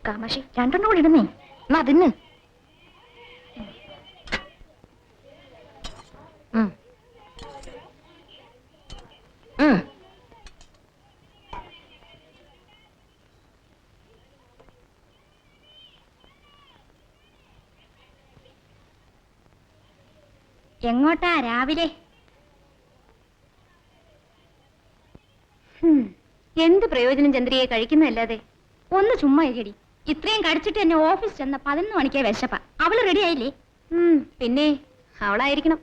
കാമാക്ഷി രണ്ടെണ്ണം കൂടി ഇടുന്നേ എന്നാ അതിന് എങ്ങോട്ടാ രാവിലെ? എന്ത് പ്രയോജനം ചന്ദ്രിയെ കഴിക്കുന്നതല്ലാതെ? ഒന്ന് ചുമ്മാ ഇരിക്കടി. ഇത്രയും കടിച്ചിട്ട് എന്നെ ഓഫീസ് ചെന്ന 11 മണിക്കേ വിശപ്പ. അവള് റെഡി ആയില്ലേ? പിന്നെ അവളായിരിക്കണം.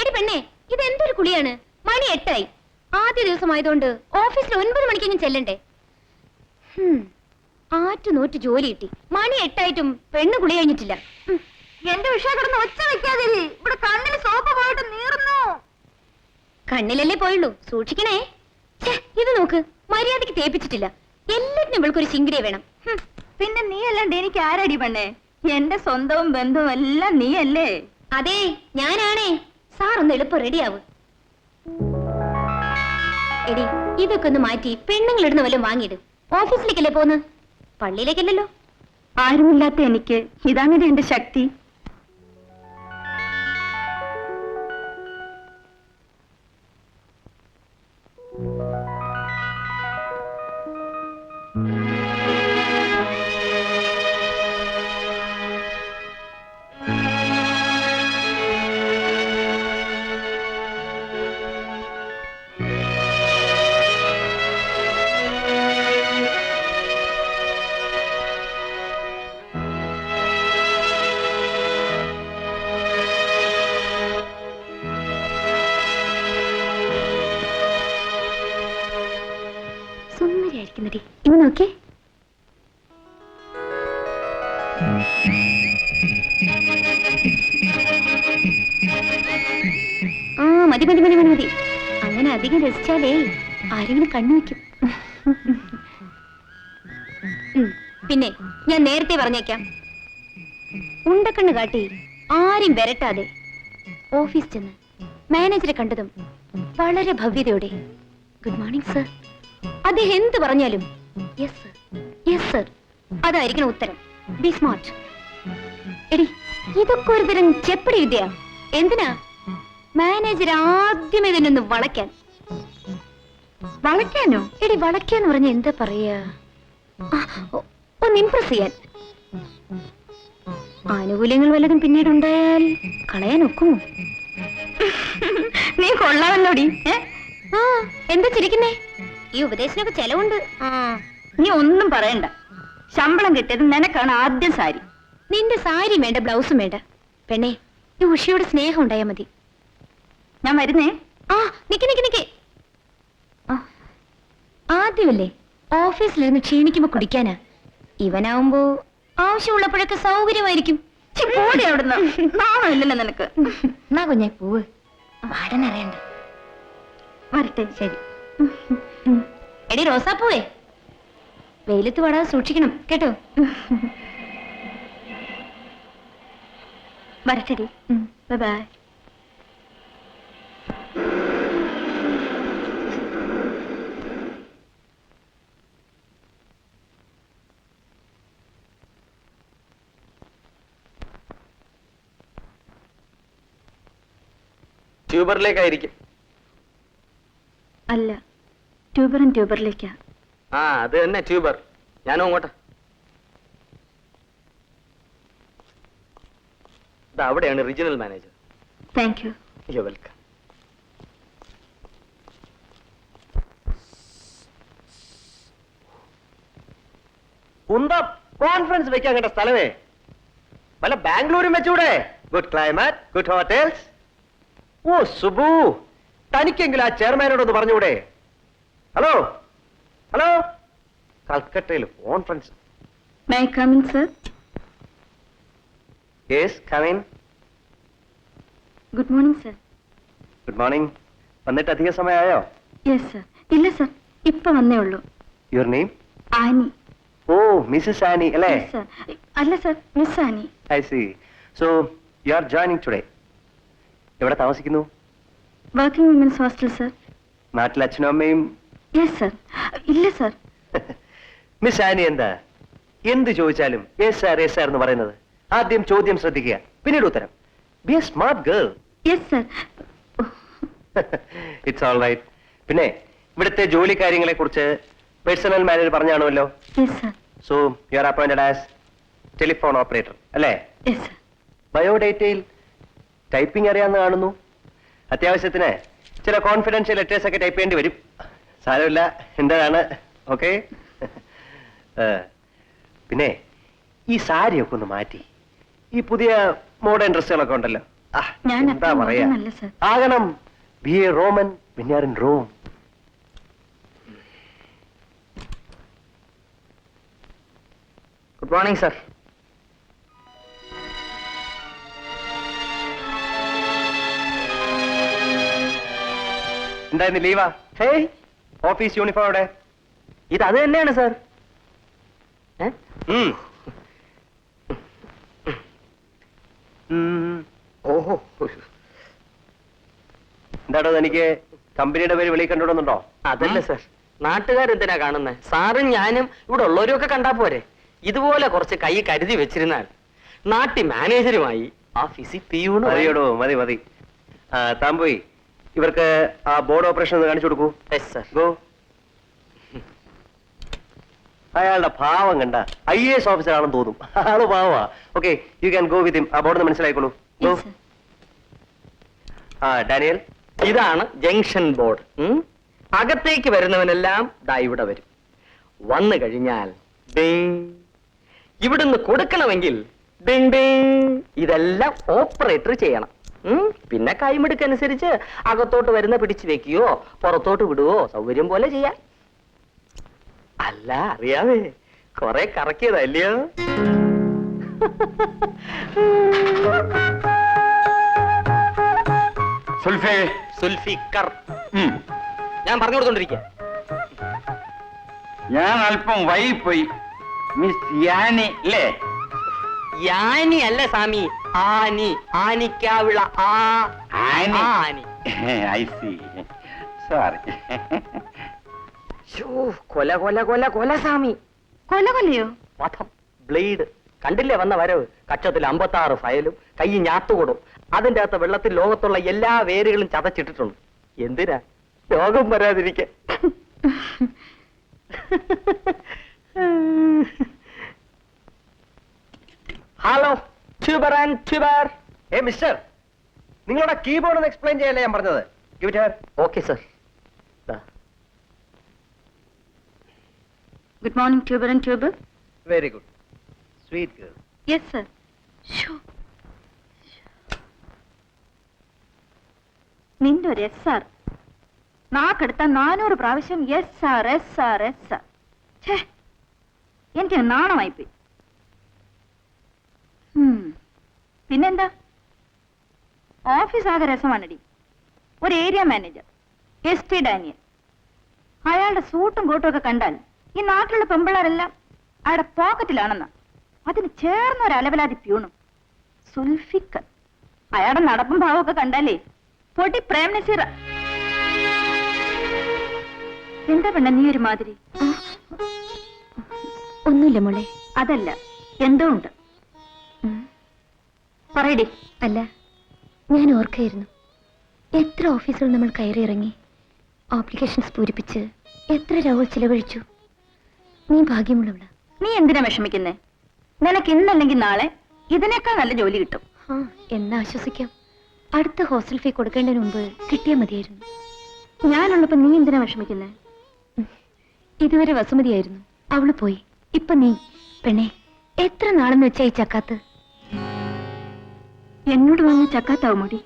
എടി പെണ്ണേ, ഇതെന്തൊരു കുളിയാണ്? മണി 8 ആയി. ആദ്യ ദിവസമായതുകൊണ്ട് ഓഫീസിൽ 9 മണിക്കെങ്കിലും ചെല്ലണ്ടേ? ആറ്റുനോറ്റ് ജോലി കിട്ടി. മണി 8 ആയിട്ടും പെണ്ണ് കുളി കഴിഞ്ഞിട്ടില്ല. എന്റെ വിഷയം കിടന്ന് ഒച്ച വെക്കാതെ. ഇവിടെ കണ്ണിൽ സോപ്പ് പോയിട്ട് നീറുന്നു. കണ്ണിലല്ലേ പോയുള്ളൂ, സൂക്ഷിക്കണേ. ഇത് നോക്ക്, മര്യാദക്ക് തേപ്പിച്ചിട്ടില്ല. എല്ലാത്തിനും ഇവൾക്കൊരു ചിങ്കിടിയെ വേണം. പിന്നെ നീ അല്ലാണ്ട് എനിക്ക് ആരടി പെണ്ണേ? എന്റെ സ്വന്തവും ബന്ധവും എല്ലാം നീ അല്ലേ? അതെ, ഞാനാണേ. സാറൊന്ന് എളുപ്പം റെഡിയാവും. എടി, ഇതൊക്കെ ഒന്ന് മാറ്റി പെണ്ണുങ്ങളിടുന്ന വല്ലതും വാങ്ങിയിട്. ഓഫീസിലേക്കല്ലേ പോന്ന്, പള്ളിയിലേക്കല്ലല്ലോ. ആരുമില്ലാത്ത എനിക്ക് ഇതാണ് എന്റെ ശക്തി. ഇനി നോക്കേ. മതി മതി മതി മതി മതി. അങ്ങനെ അധികം രസിച്ചാലേ ആരെങ്കിലും കണ്ണു വയ്ക്കും. പിന്നെ ഞാൻ നേരത്തെ പറഞ്ഞേക്കാം, ഉണ്ടക്കണ്ണ് കാട്ടി ആരും വരട്ടാതെ ഓഫീസ് ചെന്ന് മാനേജറെ കണ്ടതും വളരെ ഭവ്യതയോടെ ഗുഡ് മോർണിംഗ് സർ, അദ്ദേഹം എന്ത് പറഞ്ഞാലും യെസ് സർ, യെസ് സർ, അതായിരിക്കണം ഉത്തരം. B smart. എടി, ഇതൊക്കെ ഒരു തരം ചെപ്പടി വിദ്യ. എന്തിനാ? മാനേജർ ആദ്യമേ തന്നെ ഒന്ന് വളയ്ക്കാൻ. വളയ്ക്കാനോ? എടി, വളയ്ക്കാന്ന് പറഞ്ഞ എന്താ പറയാ? ഒന്ന് ഇംപ്രസ് ചെയ്യാൻ. ആനുകൂല്യങ്ങൾ വല്ലതും പിന്നീട് ഉണ്ടായാൽ കളയാൻ ഒക്കുമോ? നീ കൊള്ളാമല്ലോടി. എന്താ ചിരിക്കുന്നേ? ഈ ഉപദേശത്തിനൊക്കെ ചെലവുണ്ട്. നീ ഒന്നും പറയണ്ട. ശമ്പളം കിട്ടിയത് നിനക്കാണ് ആദ്യം സാരി. നിന്റെ സാരി വേണ്ട, ബ്ലൗസും വേണ്ട. പെണ്ണേ, ഈ ഉഷയോട് സ്നേഹം ഉണ്ടായാ മതി. ഞാൻ വരുന്നേ. നിക്ക് നിക്ക് നിക്ക്. ആദ്യമല്ലേ ഓഫീസിലിരുന്ന് ക്ഷീണിക്കുമ്പോ കുടിക്കാനാ. ഇവനാവുമ്പോ ആവശ്യമുള്ളപ്പോഴൊക്കെ സൗകര്യമായിരിക്കും. അവിടുന്ന് നാണമില്ലല്ലോ നിനക്ക്. എന്നാ കുഞ്ഞെ പൂവ്, പാടനറിയണ്ട. വരട്ടെ. ശരി. എടി റോസാപ്പൂവേ, വെയിലത്ത് പാടാതെ സൂക്ഷിക്കണം കേട്ടോ. വരട്ടെടി. ബൈ. ട്യൂബറിലേക്കായിരിക്കും. അല്ല, ട്യൂബറും ട്യൂബറിലേക്കാ. അത് തന്നെ ട്യൂബർ. ഞാനും അങ്ങോട്ട്. അവിടെയാണ് regional manager. Thank you. You welcome. എന്താ കോൺഫറൻസ് വെക്കാൻ കേട്ട സ്ഥലമേ? വല്ല ബാംഗ്ലൂരും വെച്ചൂടെ? Good climate, good hotels. ഓ സുബു, തനിക്കെങ്കിലും ആ ചെയർമാനോടൊന്ന് പറഞ്ഞൂടെ? ഹലോ ഹലോ, കൽക്കട്ടയിൽ conference. May I come in sir? Yes, come in. Good morning sir. Good morning. വന്നിട്ട് അധിക സമയമായോ? Yes sir. ഇല്ല സർ, ഇപ്പൊ വന്നേ ഉള്ളൂ. Your name? Annie. Oh, Mrs Annie അല്ലേ? അല്ല sir, miss Annie. I C. So you R joining today. എവിടെ താമസിക്കുന്നു? Working women's hostel sir. നാട്ടിൽ അച്ഛനും അമ്മയും? Yes sir. ഇല്ല സർ. മിസ് ആനി എന്താ എന്ത് ചോദിച്ചാലും യെസ് സാർ യെസ് സാർ എന്ന് പറയുന്നത്? ആദ്യം ചോദ്യം ശ്രദ്ധിക്കുക, പിന്നീട് ഉത്തരം. Be a smart girl. Yes sir. It's all right. പിന്നെ ഇവിടുത്തെ ജോലി കാര്യങ്ങളെ കുറിച്ച് പേഴ്സണൽ മാനേജർ പറഞ്ഞാണുമല്ലോ. Yes sir. So you are appointed as telephone operator അല്ലേ? Yes sir. ബയോഡേറ്റയിൽ ടൈപ്പിംഗ് അറിയാമെന്ന് കാണുന്നു. അത്യാവശ്യത്തിന് ചില കോൺഫിഡൻഷ്യൽ ലെറ്റേഴ്സ് ഒക്കെ ടൈപ്പ് ചെയ്യേണ്ടി വരും. സാരമില്ല, എന്താണ്. ഓക്കെ. പിന്നെ ഈ സാരിയൊക്കെ ഒന്ന് മാറ്റി ഈ പുതിയ മോഡേൺ ഡ്രസ്സുകളൊക്കെ ഉണ്ടല്ലോ, ഞാൻ എന്താ അത്ര പറയാ, modern അല്ല, സർ. ആകണം. B A Roman when you are in Rome. Good morning sir. എന്തായിരുന്നു ലീവാ? ഹേയ്, ഓഫീസ് യൂണിഫോം അവിടെ? ഇത് അത് തന്നെയാണ് സർ. ഓഹോ, എന്താടോ എനിക്ക് കമ്പനിയുടെ പേര് വെളിയിൽ കണ്ടുവിടുന്നുണ്ടോ? അതല്ല സർ. നാട്ടുകാരെന്തിനാ കാണുന്നത്? സാറും ഞാനും ഇവിടെ ഉള്ളവരും ഒക്കെ കണ്ടാ പോരെ. ഇതുപോലെ കുറച്ച് കൈ കരുതി വെച്ചിരുന്നാൽ നാട്ടി മാനേജരുമായി ഓഫീസിൽ പിയൂണ്. മതിയോടോ, മതി മതി. താൻ പോയി ഇവർക്ക് ആ ബോർഡ് ഓപ്പറേഷൻ ഒന്ന് കാണിച്ചു കൊടുക്കൂ. Yes sir. ഗോ. അയാളുടെ ഭാവം കണ്ട IAS ഓഫീസർ ആണെന്ന് തോന്നും. ആള് ഭാവാ. Okay, you can go with him. ആ ബോർഡ് മനസ്സിലായിക്കോളൂ. ഗോ. Yes sir. ഡാനിയൽ, ഇതാണ് ജംഗ്ഷൻ ബോർഡ്. അകത്തേക്ക് വരുന്നവനെല്ലാം ദാ ഇവിടെ വരും. വന്നു കഴിഞ്ഞാൽ ഡിങ്. ഇവിടുന്ന് കൊടുക്കണമെങ്കിൽ ഡിങ് ഡിങ്. ഇതെല്ലാം ഓപ്പറേറ്റർ ചെയ്യണം. പിന്നെ കൈമിടുക്കനുസരിച്ച് അകത്തോട്ട് വരുന്ന പിടിച്ചു വെക്കുകയോ പുറത്തോട്ട് വിടുവോ സൗകര്യം പോലെ ചെയ്യാം. അല്ല, അറിയാവേ, കൊറേ കറക്കിയതല്ലയോ. സുൽഫിക്കർ. ഞാൻ പറഞ്ഞു കൊടുത്തോണ്ടിരിക്കുക. ഞാൻ അല്പം വൈകിപ്പോയി. മിസ് യാനി അല്ലേ? യാനി അല്ല സ്വാമി, Annie. Anikkavila Annie. Annie. I see. Sorry. കൊല കൊല കൊല കൊല സ്വാമി. കൊല കൊല്ലയോ? വധം, ബ്ലേഡ്. കണ്ടില്ലേ വന്ന വരവ്? കക്ഷത്തിൽ 56 ഫയലും കൈ ഞാത്തുകൊടും. അതിന്റെ അകത്ത് വെള്ളത്തിൽ ലോകത്തുള്ള എല്ലാ വേരുകളും ചതച്ചിട്ടിട്ടുണ്ട്. എന്തിനാ? രോഗം വരാതിരിക്കാൻ. Hello, tuber and tuber. Mister, നിങ്ങളുടെ കീബോർഡ് ഒന്ന് എക്സ്പ്ലെയിൻ ചെയ്യല്ലേ ഞാൻ പറഞ്ഞത്. Give it here. Okay sir. Good morning tuber and tuber. Very good. Sweet girl. Yes sir. നിന്റെ ഒരു എസ് സാർ നാക്കെടുത്ത 400 പ്രാവശ്യം yes sir S sir S sir. എനിക്ക് നാണമായിപ്പോയി. പിന്നെന്താ, ഓഫീസ് ആകെ രസമാണടി. ഒരു ഏരിയ മാനേജർ ST ഡാനിയൽ, അയാളുടെ സൂട്ടും കോട്ടും ഒക്കെ കണ്ടാൽ ഈ നാട്ടിലുള്ള പെമ്പിള്ളാരെല്ലാം അയാളുടെ പോക്കറ്റിലാണെന്ന. അതിന് ചേർന്ന ഒരു അലവലാതി പ്യൂണും സുൽഫിക്കർ. അയാളുടെ നടപ്പും ഭാവമൊക്കെ കണ്ടാലേ പൊടി പ്രേം നസീറ. എന്താ പെണ്ണ നീ ഒരു മാതിരി? ഒന്നുമില്ല മോളെ. അതല്ല, എന്തോ ഉണ്ട്. പറയടി. അല്ല, ഞാൻ ഓർക്കായിരുന്നു എത്ര ഓഫീസുകൾ നമ്മൾ കയറി ഇറങ്ങി, ആപ്ലിക്കേഷൻസ് പൂരിപ്പിച്ച് എത്ര രൂപ ചിലവഴിച്ചു. നീ ഭാഗ്യമുള്ളവളാ. നീ എന്തിനാ വിഷമിക്കുന്നേ? നിനക്ക് ഇന്നല്ലെങ്കിൽ നാളെ ഇതിനേക്കാൾ നല്ല ജോലി കിട്ടും. എന്നാ ആശ്വസിക്കാം. അടുത്ത ഹോസ്റ്റൽ ഫീ കൊടുക്കേണ്ടതിന് മുമ്പ് കിട്ടിയാൽ മതിയായിരുന്നു. ഞാനുള്ളപ്പോ നീ എന്തിനാ വിഷമിക്കുന്നേ? ഇതുവരെ വസുമതിയായിരുന്നു, അവള് പോയി. ഇപ്പൊ നീ. പെണ്ണെ, എത്ര നാളെന്ന് വെച്ചാ ഈ ചക്കാത്ത്? എന്നോട് വാങ്ങിയ ചക്കാത്താവും മുടി.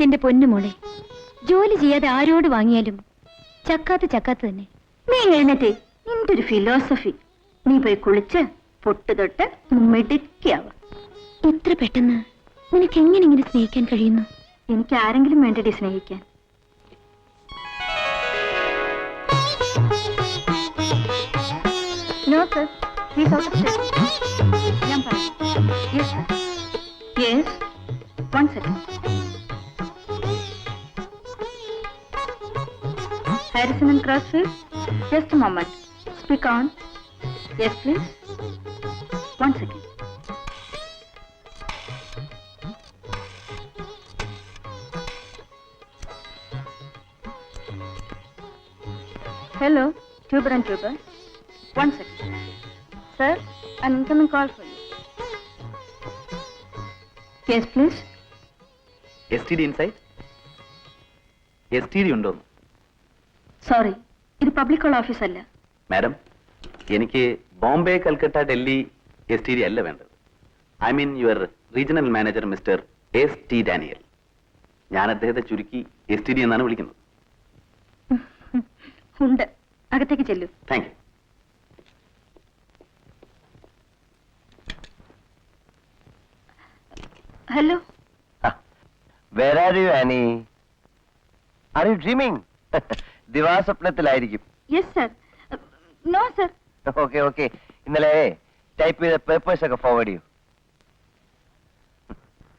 എന്റെ പൊന്നു മോളെ, ജോലി ചെയ്യാതെ ആരോട് വാങ്ങിയാലും ചക്കാത്ത് ചക്കാത്ത് തന്നെ. നീ എഴുന്നേറ്റേ. നിന്റെ ഒരു ഫിലോസഫി. നീ പോയി കുളിച്ച് പൊട്ട് തൊട്ട് മിടുക്കിയാവും. ഇത്ര പെട്ടെന്ന് നിനക്ക് എങ്ങനെ ഇങ്ങനെ സ്നേഹിക്കാൻ കഴിയുന്നു? എനിക്ക് ആരെങ്കിലും വേണ്ടടി സ്നേഹിക്കാൻ. No sir, he's out of station. ഞാൻ പറഞ്ഞു. Yes sir. Yes, 1 second. Harrison and Crossfield? Just a moment. Speak on. Yes, please. 1 second. Hello, Tuber and Tuber. 1 second. Sir, an incoming call for you. Yes, please. STD inside? STD ഉണ്ടോ? Sorry, ഇത് public call office അല്ല. Madam, എനിക്ക് Bombay, Calcutta, Delhi STD അല്ല വേണ്ടത്. I mean your regional manager mister ST Daniel. ഞാൻ അദ്ദേഹത്തെ ചുരുക്കി STD എന്നാണ് വിളിക്കുന്നത്. ഉണ്ട്. അകത്തേക്ക് ചെല്ലൂ. Thank you. Hello. Where are you, Annie? Are you dreaming? ദിവാസ്വപ്നത്തിലായിരിക്കും. Yes sir. No sir. Okay okay. ഇന്നലെ ടൈപ്പ് ചെയ്ത പേപ്പേഴ്സ് ഒക്കെ ഫോർവേഡ് ചെയ്യൂ.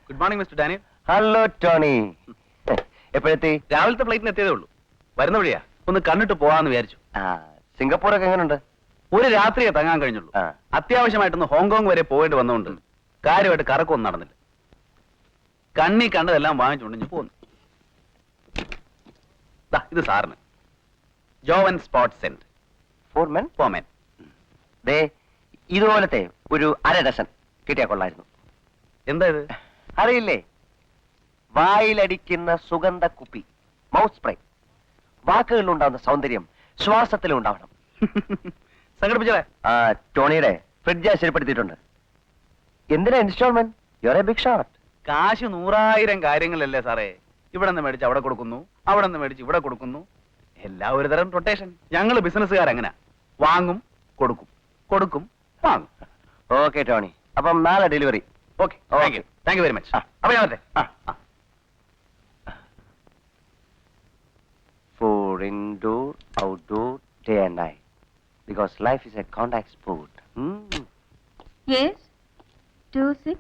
Good morning mister Daniel. Hello Tony. എപ്പോഴെത്തി? രാവിലത്തെ ഫ്ലൈറ്റിന് എത്തിയതേ ഉള്ളൂ. വരുന്ന വഴിയാ. ഒന്ന് കണ്ടിട്ട് പോവാന്ന് വിചാരിച്ചു. സിംഗപ്പൂരൊക്കെ എങ്ങനെയുണ്ട്? ഒരു രാത്രിയെ തങ്ങാൻ കഴിഞ്ഞുള്ളൂ. ആ. അത്യാവശ്യമായിട്ടൊന്ന് ഹോങ്കോങ് വരെ പോയിട്ട് വന്നുകൊണ്ട് കാര്യമായിട്ട് കറക്കൊന്നും നടന്നില്ല. കണ്ണി കണ്ടതെല്ലാം വാങ്ങിച്ചുകൊണ്ട് ഞാൻ പോന്നു. ദാ, ഇത് സാറിന് ജോവൻ സ്പോട്ട് സെന്റ് ഫോർമെൻ. ഫോമൻ. ദേ ഇതുപോലത്തെ ഒരു 1/2 ഡസൻ കിട്ടിയാ കൊള്ളായിരുന്നു. എന്താ ഇത്? അറിയില്ലേ? വായിലടിക്കുന്ന സുഗന്ധ കുപ്പി, മൗത്ത് സ്പ്രേ. വാക്കുകളിലുണ്ടാവുന്ന സൗന്ദര്യം ശ്വാസത്തിലും ഉണ്ടാവണം. സംഘടിപ്പിച്ചേ. ടോണിയുടെ ഫ്രിഡ്ജ് ശരിപ്പെടുത്തിയിട്ടുണ്ട്. എന്തിനാ installment? You are a big shot. കാശ് 100,000 കാര്യങ്ങളല്ലേ സാറേ. ഇവിടെ നിന്ന് മേടിച്ച് അവിടെ കൊടുക്കുന്നു, അവിടെ നിന്ന് മേടിച്ച് ഇവിടെ കൊടുക്കുന്നു. എല്ലാം ഒരു തരം റൊട്ടേഷൻ. ഞങ്ങൾ ബിസിനസ്സുകാരെങ്ങനെ വാങ്ങും, കൊടുക്കും, കൊടുക്കും, വാങ്ങും. ഓക്കെ ടോണി, അപ്പം നാളെ delivery. Okay, thank you very much. അപ്പൊ ഞാൻ വരട്ടെ. For indoor, outdoor, day and night. Because life is a contact sport. Yes. 26